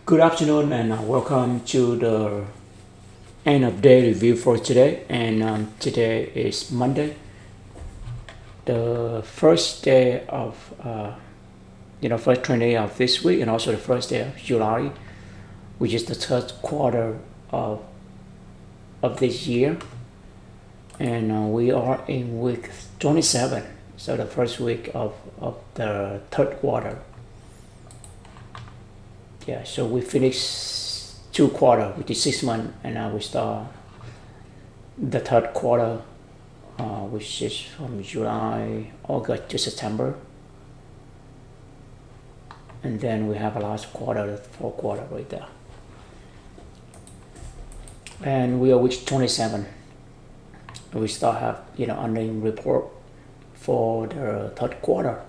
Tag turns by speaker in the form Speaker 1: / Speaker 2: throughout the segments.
Speaker 1: Good afternoon and welcome to the end of day review for today. And today is Monday, the first day of first training day of this week, and also the first day of July, which is the third quarter of this year. And we are in week 27, so the first week of the third quarter. Yeah, so we finished 2 quarters, which is 6 months, and now we start the third quarter, which is from July, August to September. And then we have a last quarter, the fourth quarter right there. And we are week 27. We start have, earning report for the third quarter.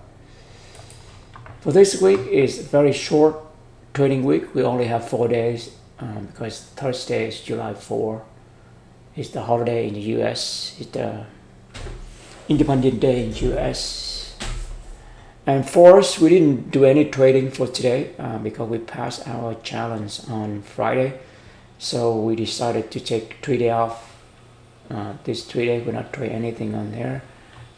Speaker 1: For this week is very short trading week. We only have 4 days because Thursday is July 4. It's the holiday in the US. It's the Independence Day in US. And for us, we didn't do any trading for today because we passed our challenge on Friday. So we decided to take 3 days off. This 3 days we not trade anything on there.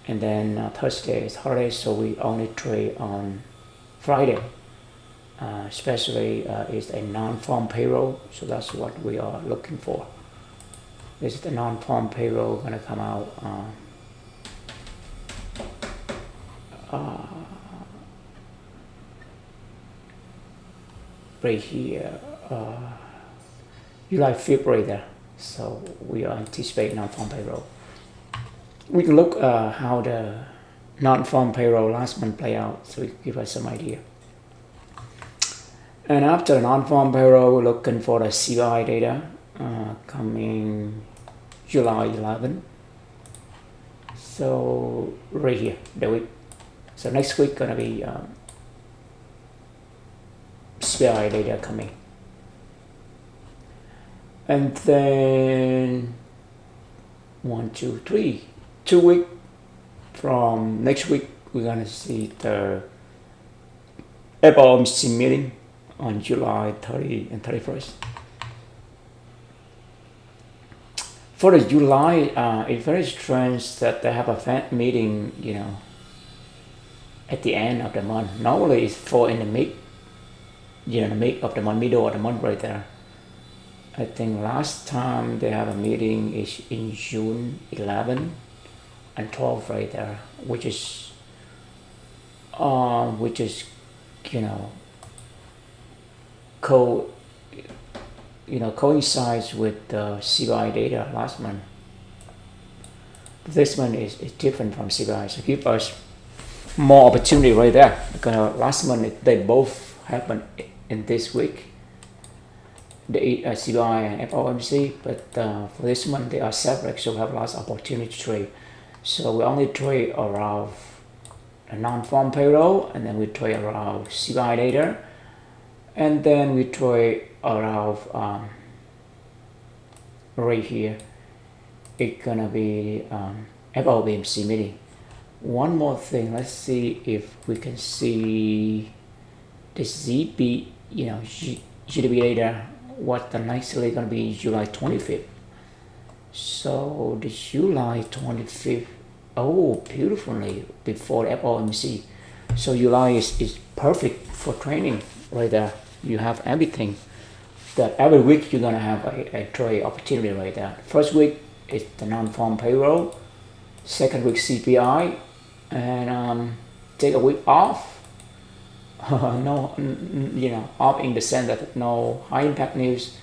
Speaker 1: And then Thursday is holiday, so we only trade on Friday. Especially is a non-farm payroll, so that's what we are looking for. This is the non-farm payroll going to come out right here, July 5th right there. So we are anticipating non-farm payroll. We can look how the non-farm payroll last month play out, so it give us some idea. And after the non-farm payroll, we're looking for the CPI data coming July 11. So right here, the week. So next week gonna be CPI data coming. And then 2 weeks from next week, we're gonna see the FOMC meeting on July 30 and 31st. For the July, it's very strange that they have a Fed meeting, at the end of the month. Normally it's for in the mid, the mid of the month, middle of the month right there. I think last time they have a meeting is in June 11 and 12 right there, which is coincides with the CPI data last month. This month is different from CPI, so give us more opportunity right there, because last month they both happened in this week, the CPI and FOMC, but for this month they are separate, so we have lots of opportunity to trade. So we only trade around a non-farm payroll, and then we trade around CPI data, and then we trade around right here. It's gonna be FOMC meeting. One more thing, let's see if we can see the GDP data. What the likely gonna be July 25th. So the July 25th, beautifully before FOMC. So July is perfect for training right there. You have everything. That every week you're gonna have a trade opportunity right there. First week is the non-farm payroll. Second week CPI, and take a week off. Off in the sense that no high impact news.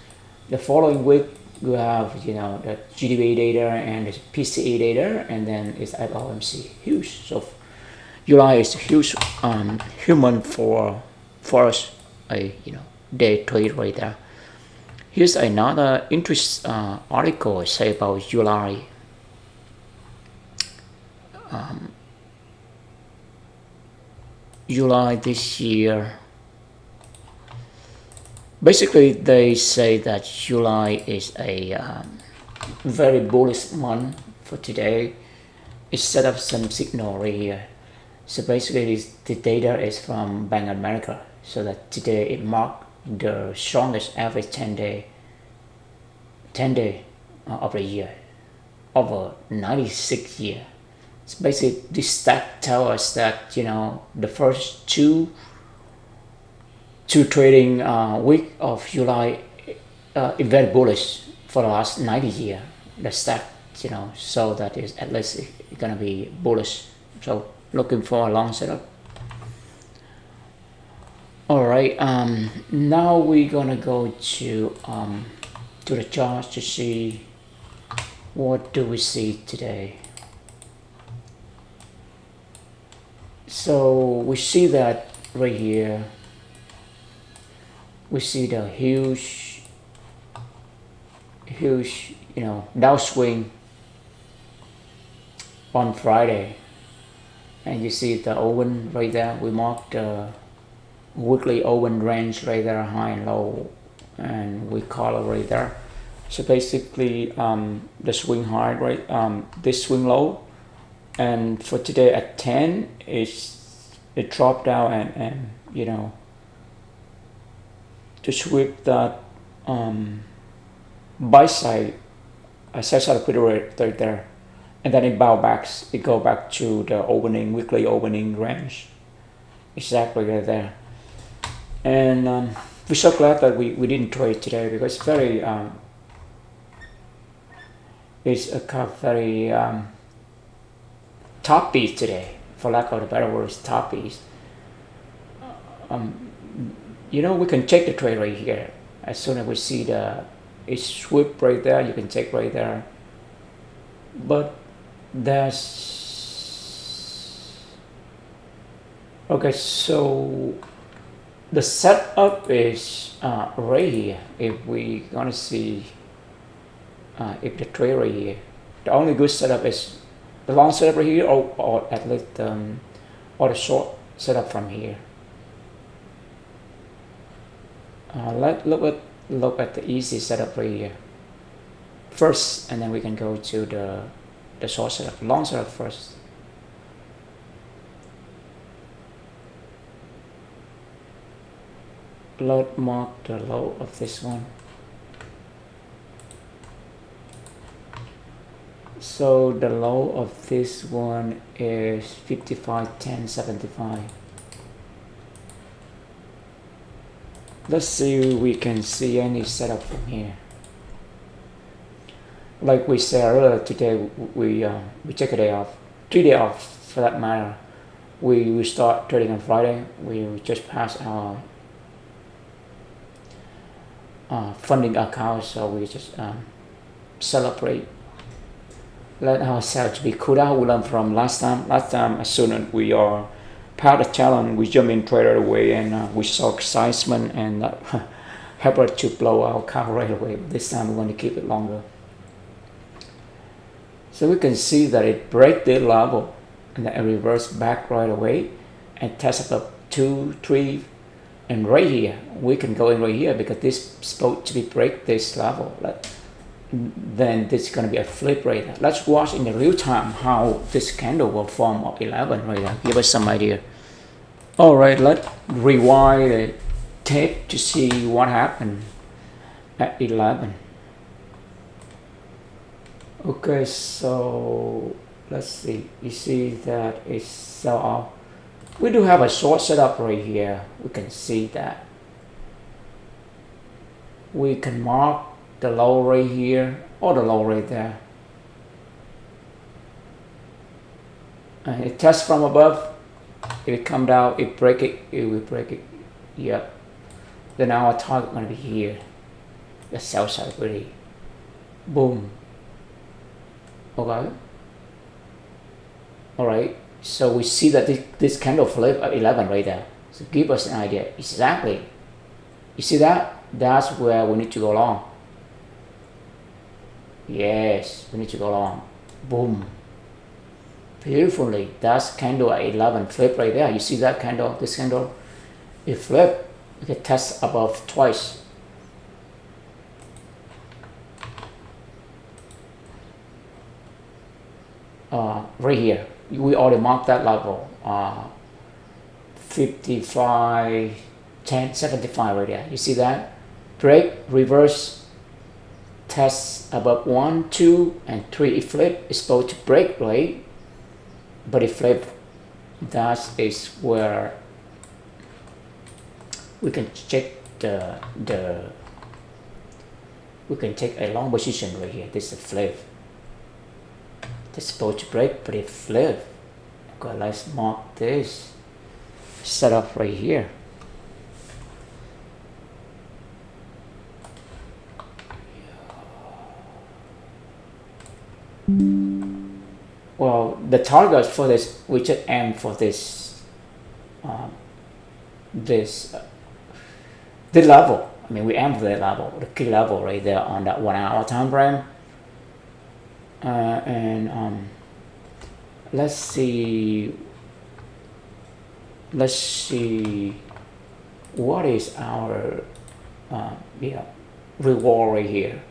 Speaker 1: The following week you have the GDP data and the PCE data, and then it's FOMC. Huge. So July is a huge human for us, a day trade right there. Here's another interesting article say about July. July this year. Basically, they say that July is a very bullish month for today. It set up some signal right here. So basically, the data is from Bank of America. So that today it marked the strongest average 10 day of the year over 96 year. It's basically this stat tells us that the first two trading week of July is very bullish for the last 90 year. The stat so that is at least it's gonna be bullish. So looking for a long setup. All right. Now we're gonna go to the charts to see what do we see today. So we see that right here. We see the huge downswing on Friday, and you see the open right there. We marked the weekly open range right there, high and low, and we color right there. So basically the swing high, right, this swing low, and for today at 10 it dropped down and to sweep that buy side, I set a pretty right there, and then it go back to the weekly opening range, exactly right there. And we're so glad that we didn't trade today, because it's a kind of very top piece today, for lack of a better word, top piece. We can check the trade right here. As soon as we see it's sweep right there, you can check right there. But okay, so the setup is right here. If we gonna see if the trade right here, the only good setup is the long setup right here, or at least or the short setup from here. Let's look at the easy setup right here first, and then we can go to the short setup, long setup first. Let's mark the low of this one. So the low of this one is 55.10.75. Let's see if we can see any setup from here. Like we said earlier, today we take a day off, 3 days off for that matter. We start trading on Friday. We just passed our funding account, so we just celebrate. Let ourselves be cool down. We learned from last time. As soon as we are part of the challenge, we jump in right away, and we saw excitement, and that helped us to blow our account right away. But this time we're going to keep it longer. So we can see that it break the level, and then it reverse back right away, and test up 2, 3, and right here we can go in right here, because this is supposed to be break this level. Then this is going to be a flip right there. Let's watch in the real time how this candle will form of 11 right there. Give us some idea. All right, let's rewind the tape to see what happened at 11. Okay, so let's see. You see that it's sell off. We do have a short setup right here. We can see that. We can mark the low right here, or the low right there, and it tests from above. If it come down, it break it, it will break it. Yep. Then our target gonna be here, the sell side really. Boom. Okay. All right, so we see that this candle flip at 11 right there, so give us an idea exactly. You see that? That's where we need to go long. Yes, we need to go long. Boom. Beautifully. That's candle at 11 flip right there. You see that candle? This candle, it flip. We can test above twice. Right here, we already marked that level. 55. 1075 right there. You see that? Break, reverse, test above 1, 2, and 3. It flip, it's supposed to break, right? But it flip. That is where we can check we can take a long position right here. This is a flip. It's supposed to break, but it flip. Okay, let's mark this setup right here. Well, the target for this, we just aim for this, this level. I mean, we aim for that level, the key level right there on that 1 hour time frame. And let's see what is our reward right here.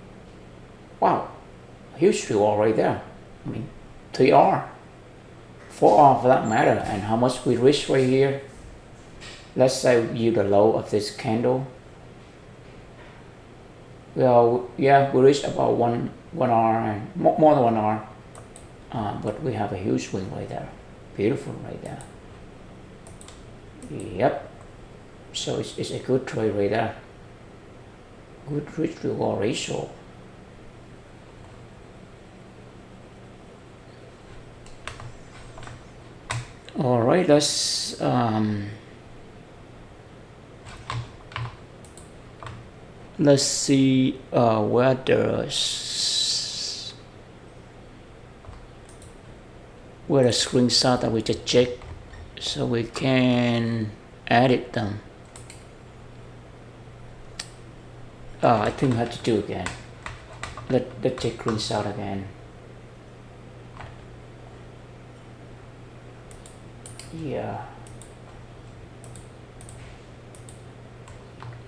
Speaker 1: Wow, huge reward right there. I mean, 3R, 4R for that matter. And how much we reach right here? Let's say view the low of this candle. Well, yeah, we reached about one hour and more than 1 hour, but we have a huge swing right there. Beautiful right there. Yep. So it's a good trade right there. Good risk reward ratio. All right, let's see where the screenshot that we just checked, so we can edit them. I think I have to do again. Let's take screenshot again. Yeah.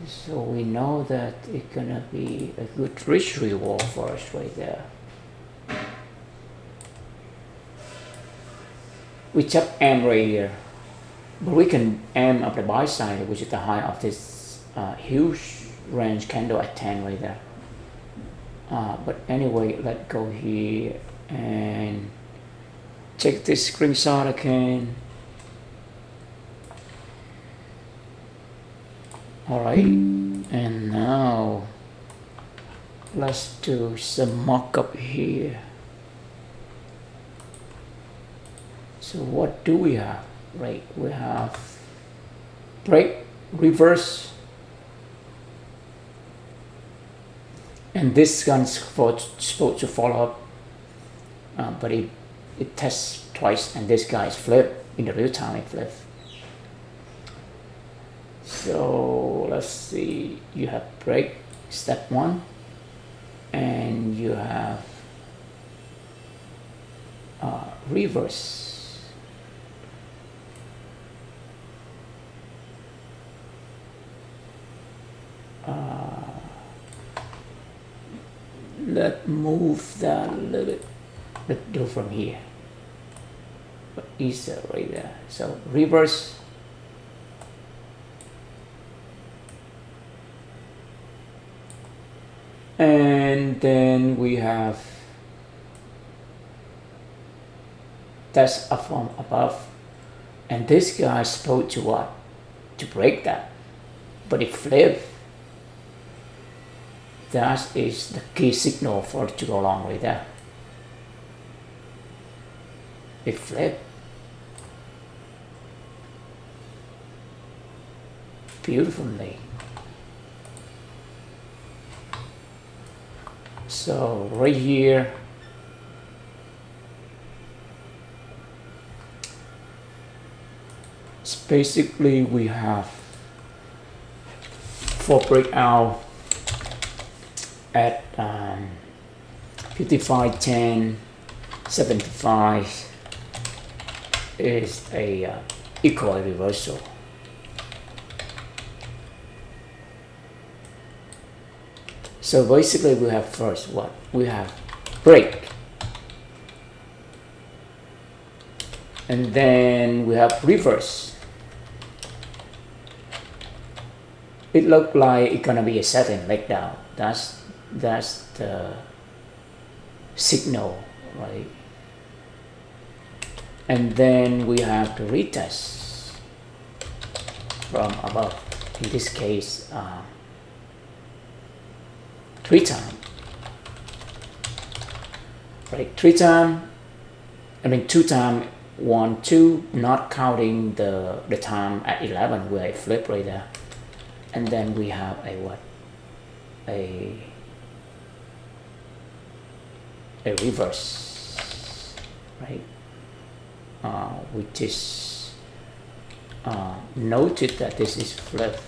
Speaker 1: So we know that it's gonna be a good risk reward for us right there. We check M right here, but we can M up the buy side, which is the high of this huge range candle at 10 right there. But anyway, let's go here and check this screenshot again. All right, and now let's do some mock-up here. So what do we have? Right, we have break, reverse, and this gun's supposed to follow up, but it tests twice, and this guy's flip in the real time. It flip. So let's see, you have break, step 1, and you have reverse. Let's move that a little bit. Let's do from here. But easier right there. So reverse. And then we have test up from above, and this guy is supposed to what? To break that, but it flipped. That is the key signal for it to go long right there. It flipped. Beautifully. So right here, it's basically we have 4 breakout at 55, 10, 75 is a equal reversal. So basically we have first what? We have break. And then we have reverse. it looked like it's gonna be a second leg down. That's the signal, right? And then we have to retest from above. In this case, 3 times, right? 3 times. I mean 2 times. 1, 2, not counting the time at 11 where I flip right there. And then we have a what? A reverse, right? Which is noted that this is flip.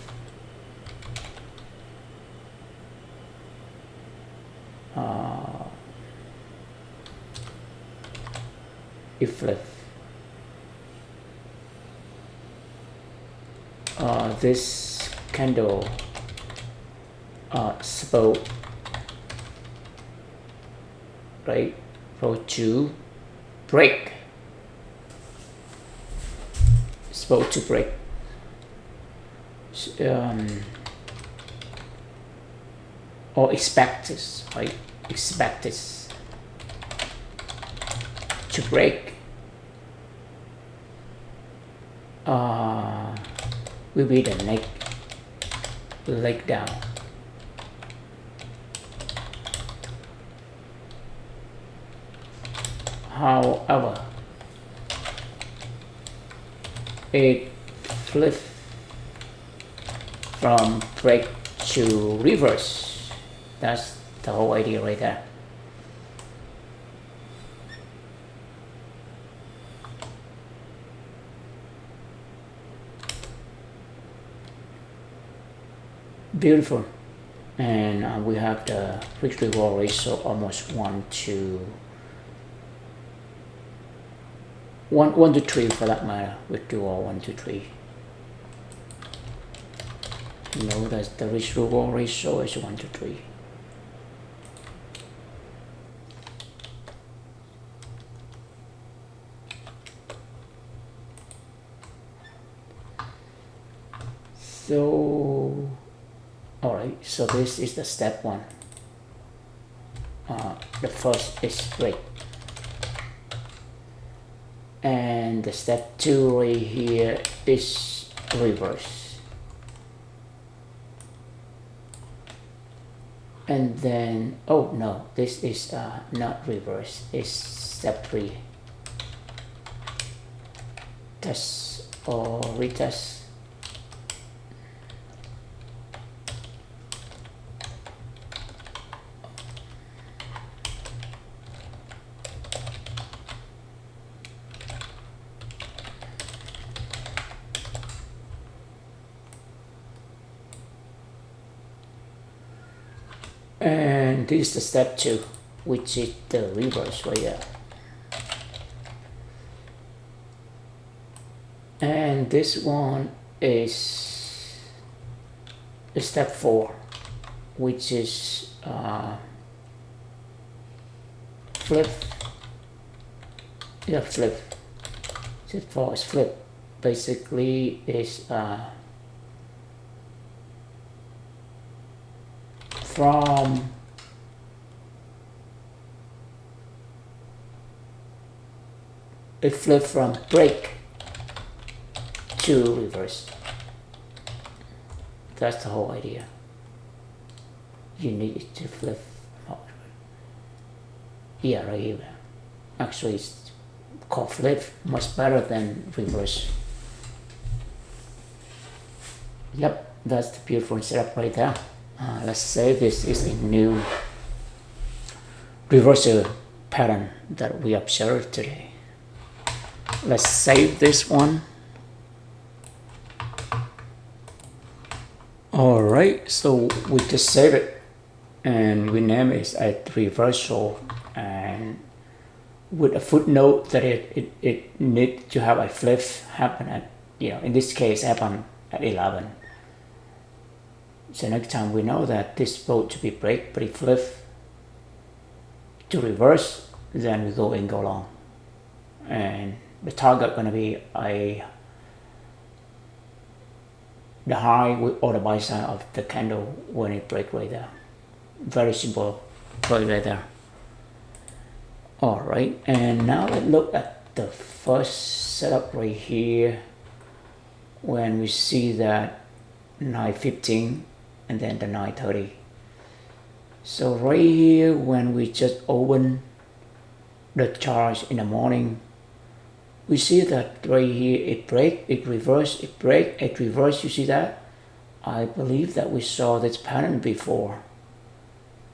Speaker 1: If flip. This candle supposed, right, supposed to break. Supposed to break. Or expected, right? Expected to break. Will be the next leg down. However, it flips from break to reverse. That's the whole idea right there. Beautiful. And we have the risk reward ratio almost 1 to 3 for that matter. Withdrawal 1 to 3. You know that the risk reward ratio is 1 to 3. So alright, so this is the step 1. The first is break. And the step 2 right here is reverse. And then, oh no, this is not reverse, it's step 3. Test or retest. And this is the step 2, which is the reverse right here. And this one is step 4, which is flip. Yeah, flip. Step 4 is flip. Basically, is from it flip from break to reverse. That's the whole idea. You need to flip. Yeah, right here. Actually, it's called flip, much better than reverse. Yep, that's the beautiful setup right there. Let's say this is a new reversal pattern that we observed today. Let's save this one. Alright, so we just save it and we name it as reversal, and with a footnote that it need to have a flip happen at, in this case happen at 11. So next time we know that this supposed to be break, but it flip to reverse, then we go and go long. And the target gonna be a the high or the buy side of the candle when it break right there. Very simple trade right there. All right, and now let's look at the first setup right here. When we see that 9:15 and then the 9:30. So right here, when we just open the chart in the morning, we see that right here it break, it reverse, it break, it reverse. You see that? I believe that we saw this pattern before.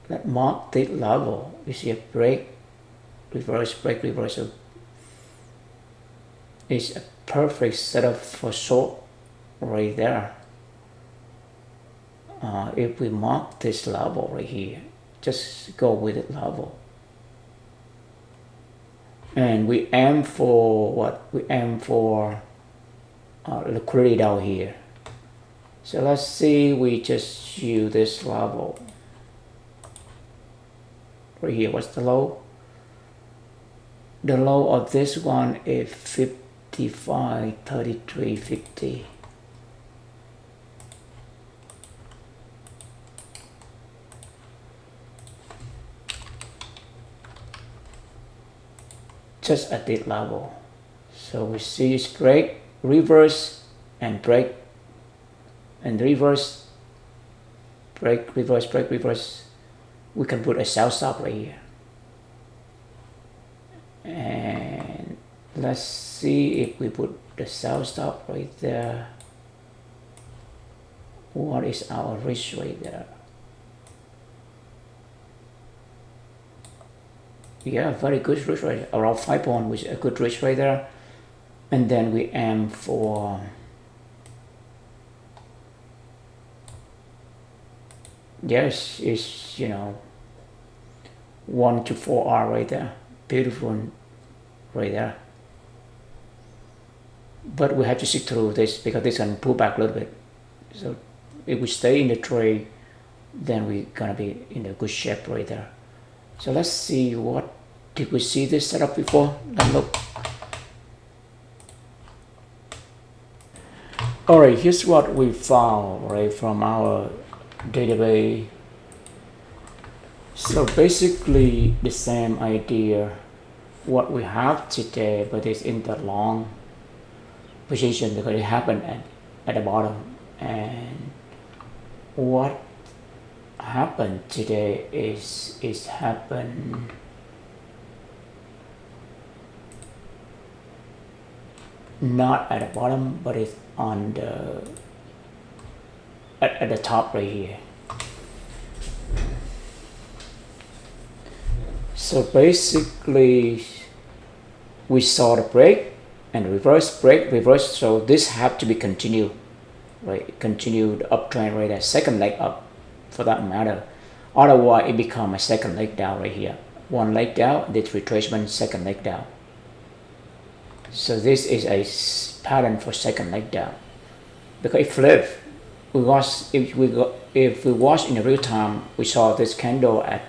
Speaker 1: That mark this level. You see a break, reverse, break, reversal. It's a perfect setup for short right there. If we mark this level right here, just go with it level. And we aim for what? We aim for liquidity down here. So let's see, we just use this level. Right here, what's the low? The low of this one is 55.3350. Just at this level. So we see it's break, reverse, and break, and reverse, break, reverse, break, reverse. We can put a sell stop right here. And let's see if we put the sell stop right there. What is our risk right there? Yeah, very good risk rate, around 5 points, which is a good risk right there. And then we aim for yes, it's 1 to 4R right there. Beautiful right there. But we have to see through this because this can pull back a little bit. So if we stay in the trade, then we're gonna be in a good shape right there. So let's see, what did we see this setup before? Let's look. All right, here's what we found right from our database. So basically the same idea what we have today, but it's in the long position because it happened at the bottom. And what happened today is happened not at the bottom, but it's on the at the top right here. So basically we saw the break and reverse, break, reverse. So this have to be continued, right? Continued uptrend right there, second leg up for that matter. Otherwise it become a second leg down right here. One leg down, this retracement, second leg down. So this is a pattern for second leg down. Because it flipped. If we watch in the real time, we saw this candle at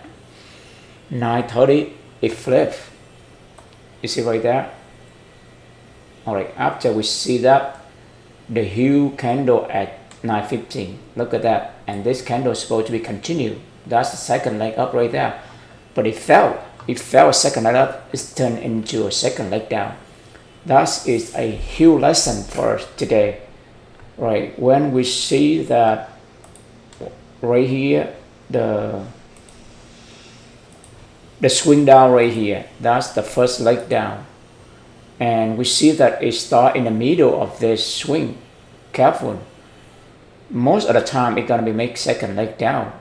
Speaker 1: 9:30, it flipped. You see right there? Alright, after we see that, the huge candle at 9:15, look at that, and this candle is supposed to be continued. That's the second leg up right there. But it fell a second leg up, it's turned into a second leg down. That is a huge lesson for us today, right? When we see that right here, the swing down right here, that's the first leg down, and we see that it start in the middle of this swing. Careful, most of the time it's gonna be make second leg down.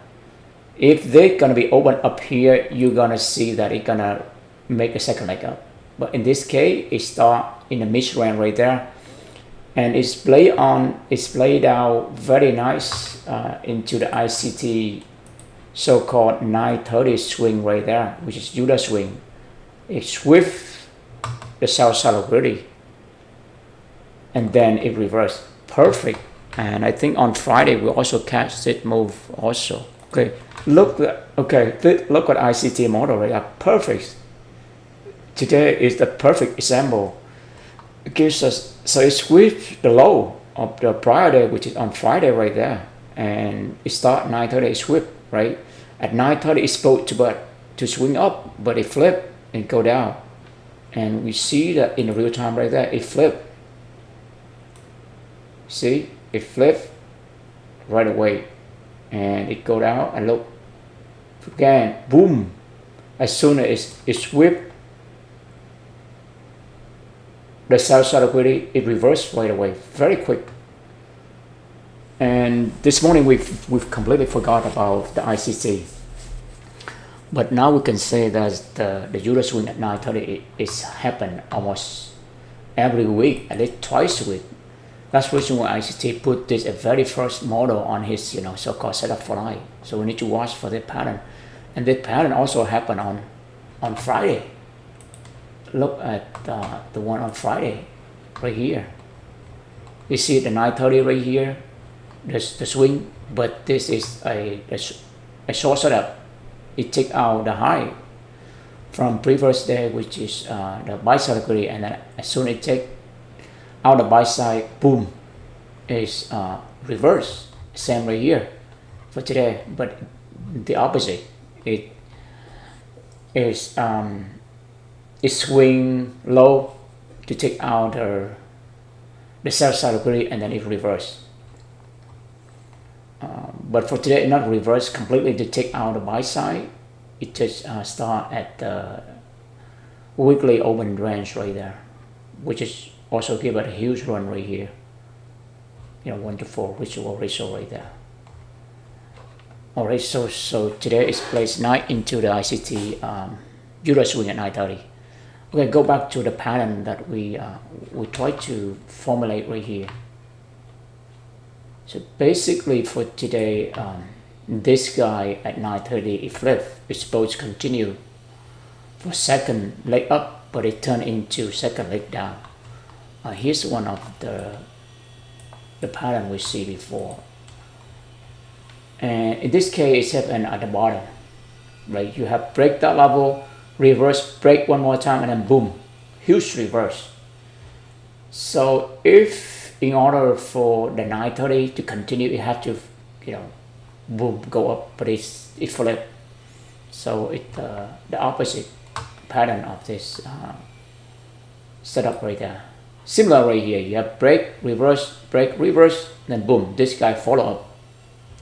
Speaker 1: If they're gonna be open up here, you're gonna see that it's gonna make a second leg up. But in this case, it start in the mid range right there, and it's played out very nice into the ICT so-called 9:30 swing right there, which is Judah swing. It's with the sell side already, and then it reversed perfect. And I think on Friday we also catch this move also. Okay, look at ICT model right there, perfect. Today is the perfect example. It gives us, so it's with the low of the prior day, which is on Friday right there, and it start 9:30 sweep, right? At 9:30 it's supposed to swing up, but it flip and go down, and we see that in real time right there, it flip. See, it flip right away, and it go down and look again, boom. As soon as it sweep, the sell side liquidity, it reversed right away, very quick. And this morning we've completely forgot about the ICC, but now we can say that the euro swing at 9:30 is happen almost every week, at least twice a week. That's the reason why ICT put this a very first model on his so-called setup for life. So we need to watch for that pattern, and that pattern also happened on Friday. Look at the one on Friday, right here. You see the 9:30 right here, the swing, but this is a short setup. It take out the high from previous day, which is the buy side liquidity, and then as soon as it take out the buy side, boom, is reverse. Same right here for today, but the opposite. It is it swing low to take out the sell side liquidity, and then it reverse. But for today, it not reverse completely to take out the buy side. It just start at the weekly open range right there, which is also give it a huge run right here. 1 to 4 ritual ratio right there. Alright, so today is placed 9 into the ICT euro swing at 9:30. Okay, go back to the pattern that we try to formulate right here. So basically for today, this guy at 9:30, it flipped. It's supposed to continue for second leg up, but it turned into second leg down. Here's one of the pattern we see before. And in this case, it's happened at the bottom, right? You have break that level, reverse, break one more time, and then boom, huge reverse. So if in order for the 9:30 to continue, it had to, boom, go up, but it flipped. So it the opposite pattern of this setup right there. Similar right here, you have break, reverse, then boom, this guy follow up,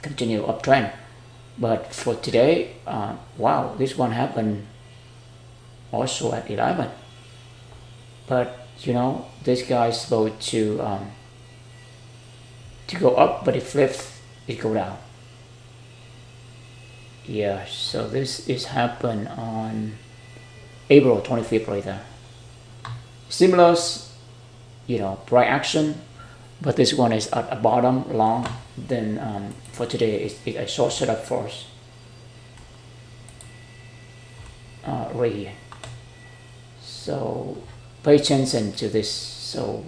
Speaker 1: continue uptrend. But for today, wow, this one happened also at 11. But this guy is supposed to go up, but it flips, it go down. Yeah, so this is happened on April 25th right there. Similar, price action, but this one is at a bottom long. Then for today, it's a short setup for us right here. So pay attention to this. So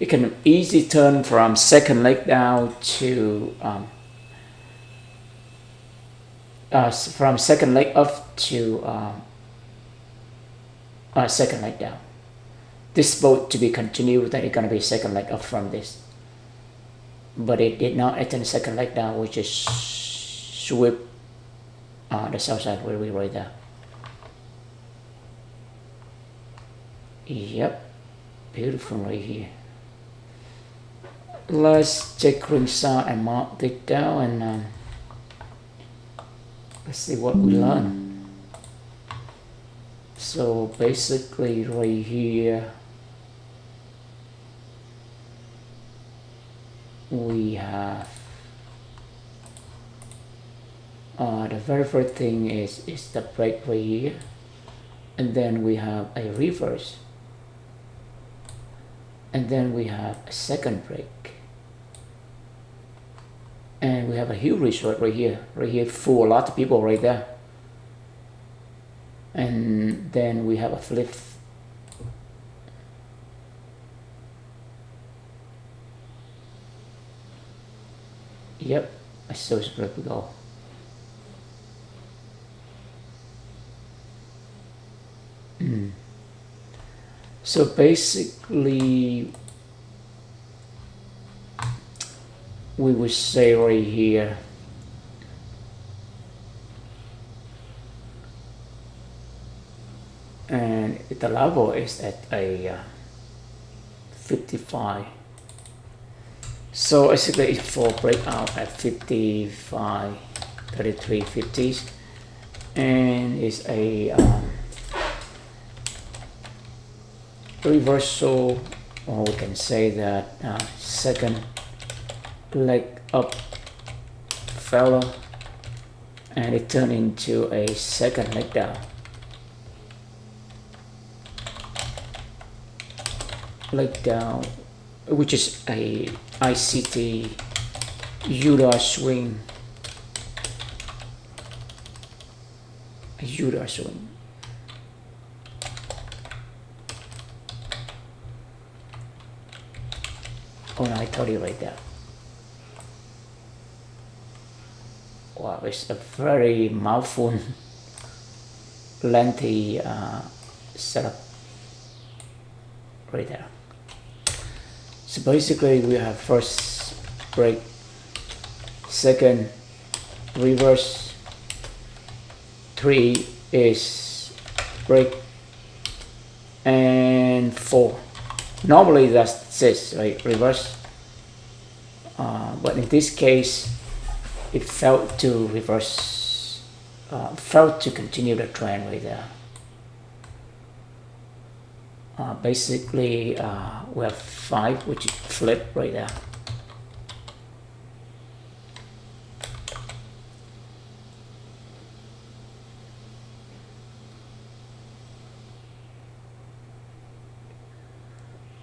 Speaker 1: it can easily turn from second leg down to from second leg up to second leg down. This boat to be continued, then it's gonna be second leg up from this. But it did not attend second leg down, which is sweep the south side where we right there. Yep, beautiful right here. Let's take screenshot and mark it down, and let's see what we learn. So basically right here we have the very first thing is the break right here, and then we have a reverse, and then we have a second break, and we have a huge result right here for a lot of people right there, and then we have a flip. Yep, so it's flip we go. So basically we will say right here and the level is at a 55. So basically it's for breakout at 55, 33, 50s, and it's a reversal, or we can say that second leg up failure, and it turned into a second leg down. Leg down, which is a ICT Udar swing. A Udar swing. Oh no, I told you right there. Wow, it's a very mouthful, lengthy setup right there. So basically we have first break, second reverse, 3 is break, and 4. Normally that's this, right? Reverse. But in this case, it failed to reverse, failed to continue the trend right there. Basically, we have 5, which is flip right there.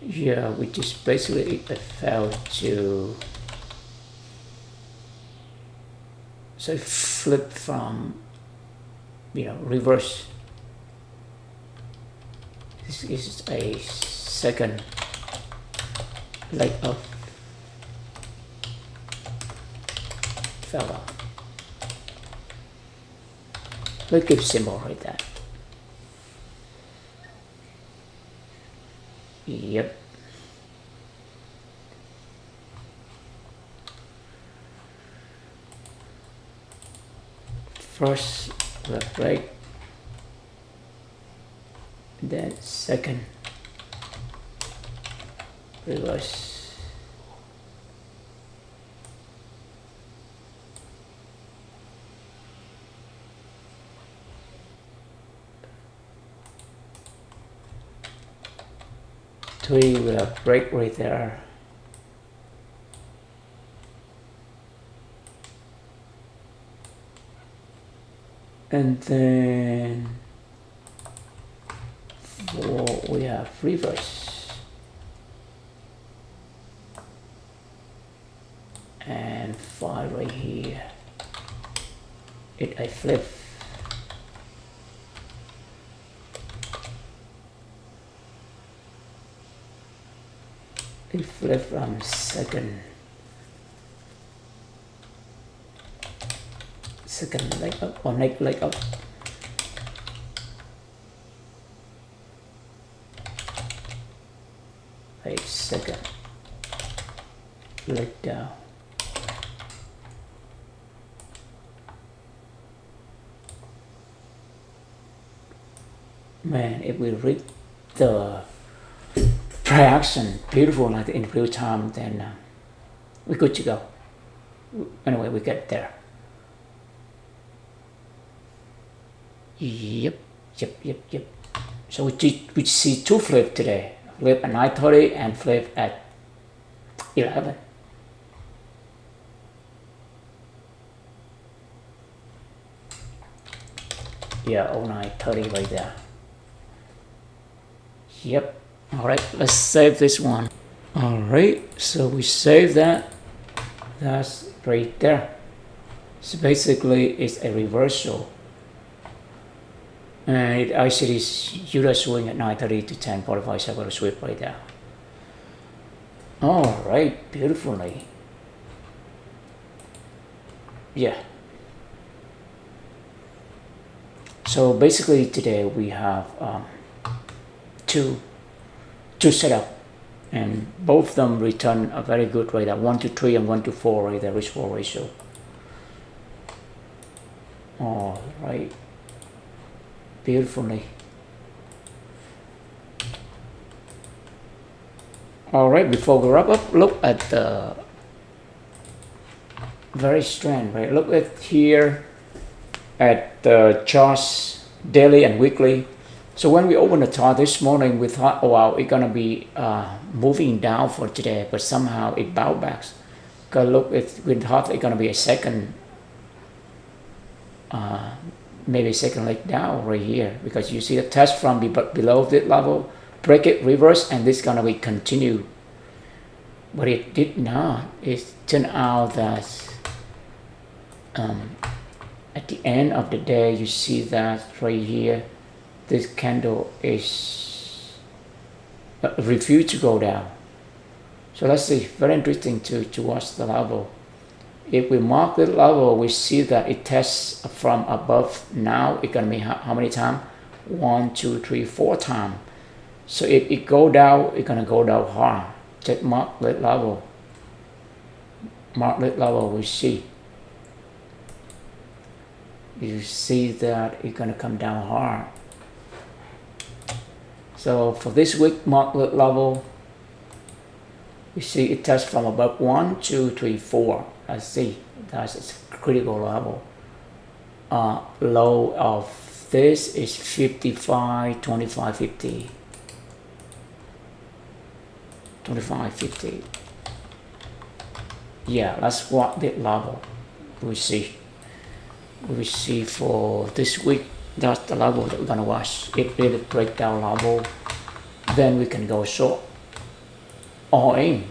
Speaker 1: Yeah, which is basically it failed to, so it flipped from, reverse. This is a second leg up fella. Look at symbol right there. Yep. First left break, then second reverse, three with a break right there, and then 4 we have reverse, and 5 right here, I flip, it flip from second leg up, or next leg up, a second leg down, man, if we read the reaction beautiful like in real time, then we're good to go. Anyway, we get there. Yep. So we see 2 flip today, flip at 9:30 and flip at 11. Yeah, 09:30 right there. Yep. All right, let's save this one. All right, so we save that. That's right there. So basically it's a reversal, and it actually is Udar swing at 9:30 to 10:45, so I'm going to sweep right there. All right, beautifully. Yeah. So basically today we have two setup. and both of them return a very good right there, 1 to 3 and 1 to 4 right there, risk fall ratio. All right, beautifully. All right, before we wrap up, look at the very strange, right? Look at here at the charts, daily and weekly. So when we opened the chart this morning, we thought, oh wow, it's gonna be moving down for today, but somehow it bounced back. Cause look, we thought it's gonna be a second, maybe second leg down right here, because you see the test from below this level, break it, reverse, and this is gonna be continue. But it did not. It turned out that at the end of the day, you see that right here, this candle is refused to go down. So let's see, very interesting to watch the level. If we mark the level, we see that it tests from above. Now it's gonna be how many times? 1, 2, 3, 4 times. So if it go down, it's gonna go down hard. Just mark that level. Mark that level, we see. You see that it's gonna come down hard. So for this week, mark that level. You see it tests from above 1, 2, 3, 4. I see that's a critical level. Low of this is 55, 25, 50. 25, 50. Yeah, that's what the level we see. We see for this week. That's the level that we're gonna watch. If it break down level, then we can go short all in,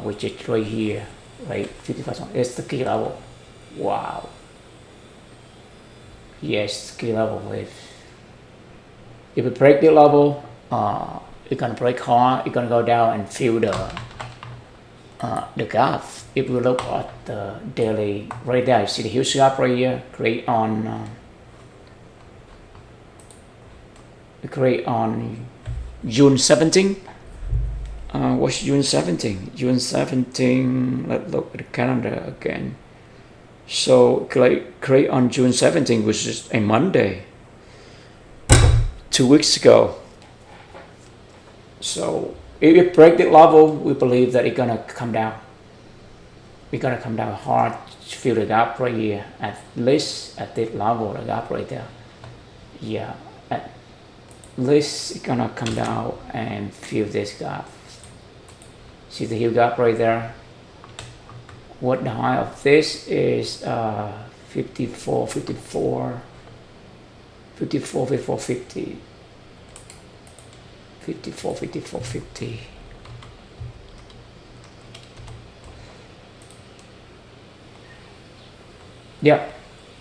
Speaker 1: which is right here, right? 55. It's the key level. Wow. Yes, key level. If we break the level, it's gonna break hard. It's gonna go down and fill the gap. If we look at the daily, right there, you see the huge gap right here, create on June 17. What's June 17? June 17. Let's look at the calendar again. So create on June 17, which is a Monday, 2 weeks ago. So if it break the level, we believe that it's gonna come down. It's gonna come down hard to fill the gap right here, at least at this level, the gap right there. Yeah, at least it's gonna come down and fill this gap. See the huge gap right there. What the high of this is 54, 54, 54, 54, 50. 54, 54, 50. Yeah,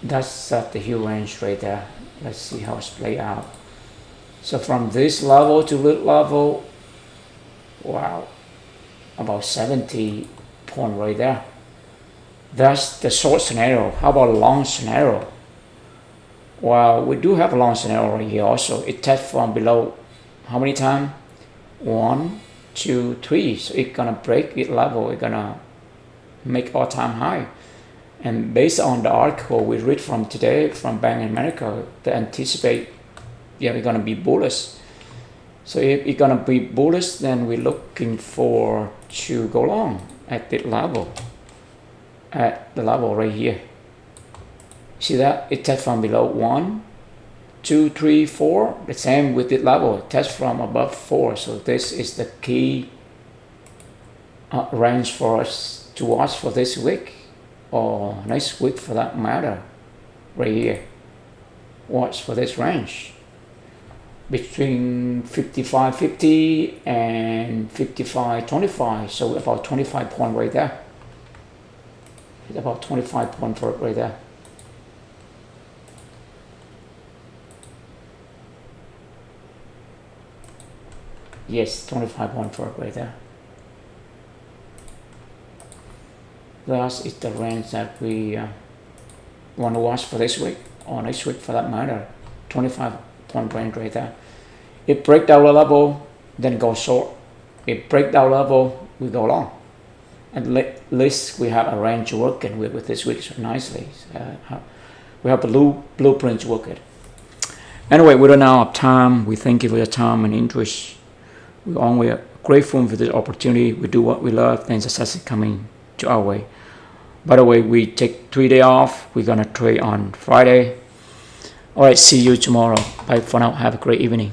Speaker 1: that's the huge range right there. Let's see how it's play out. So from this level to that level, wow, about 70 point right there. That's the short scenario. How about a long scenario? Well, we do have a long scenario right here also. It tests from below how many times? 1, 2, 3. So it's gonna break it level. It's gonna make all-time high. And based on the article we read from today from Bank of America, they anticipate, we're gonna be bullish. So if it's gonna be bullish, then we're looking for to go long at this level, at the level right here. See that it tests from below 1, 2, 3, 4. The same with the level. Test from above 4. So this is the key range for us to watch for this week, or next week for that matter. Right here. Watch for this range between 55.50 and 55.25. So about 25 point right there. It's about 25 point for it right there. Yes, 25 point for it right there. That is the range that we want to watch for this week, or next week for that matter. 25 point range right there. If break down the level, then go short. If breakdown level, we go long. At least we have arranged working with this week nicely. We have the blueprints working. Anyway, we don't now have time. We thank you for your time and interest. We're only grateful for this opportunity. We do what we love, and success is coming to our way. By the way, we take 3 days off. We're gonna trade on Friday. All right, see you tomorrow. Bye for now. Have a great evening.